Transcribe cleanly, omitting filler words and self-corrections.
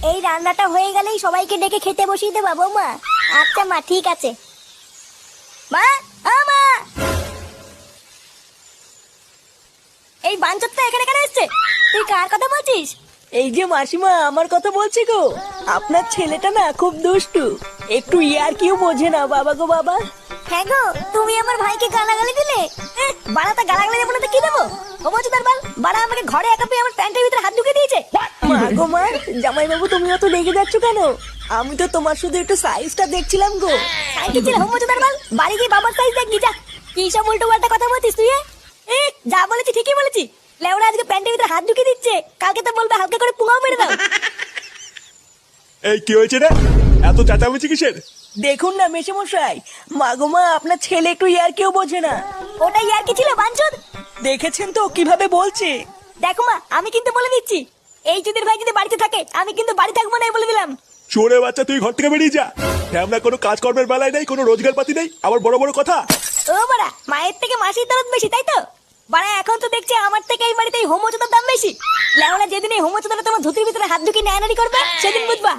এই রান্নাটা হয়ে গেলেই সবাইকে ডেকে খেতে বসিয়ে দেবা বৌমা। আচ্ছা মা, ঠিক আছে। মা, ও মা, এই বাঞ্চতটা এখানে কেন এসছে? তুই কার কথা বলছিস? এই যে মাসিমা, আমার কথা বলছি গো। আপনার ছেলেটা না খুব দুষ্টু, একটু ইয়ার কিউ বোঝে না বাবা গো বাবা। হ্যাঁ গো, তুমি আমার ভাইকে গালাগালি দিলে। বাড়াটা গালাগালি দেবো না তো কি দেবো? ও বলছো তার বাল, বাড়া আমাকে ঘরে একা পেয়ে আমার প্যান্টের ভিতরে হাত ঢুকে দিয়েছে। মা গো মা, জামাই বাবু তুমি অত রেগে যাচ্ছ কেন? আমি তো তোমার শুধু একটু সাইজটা দেখছিলাম গো। সাইকেল ছিল হোম তার বাল, বাড়ি গিয়ে বাবার সাইজ দেখবি যা। কি সব উল্টো পাল্টা কথা বলছিস তুই? যা বলেছি ঠিকই বলেছি। লেওরা আজকে প্যান্টের ভিতরে হাত ঢুকে দিচ্ছে, কালকে তো বলবে হালকা করে পুঙাও মেরে দাও। এই কি হয়েছে রে? এত চেঁচামেচি কিসের? দেখুন না মেশামশাই, মা গো মা, আপনার ছেলে একটু ইয়ার কিউ বোঝে না। ওটাই আর কি ছিল বাঞ্চদ? দেখেছেন তো কিভাবে বলছে। দেখো মা, আমি কিন্তু বলে দিচ্ছি, এই চুদির ভাই যদি বাড়িতে থাকে আমি কিন্তু বাড়ি থাকবো না, বলে দিলাম। চোরে বাচ্চা, তুই ঘর থেকে বেরিয়ে যা। আমরা কোনো কাজকর্মের বেলায় নেই, কোনো রোজগার পাতি নেই, আবার বড় বড় কথা। ও বাড়া, মায়ের থেকে মাসির দরদ বেশি, তাই তো? বাড়া এখন তো দেখছি আমার থেকে এই বাড়িতে এই হোমোচোদার দাম বেশি। লেওরা যেদিন এই হোমোচোদাটা তোমার ধুতির ভিতরে হাত ঢুকিয়ে নেয়ানারি করবে সেদিন বুঝবা।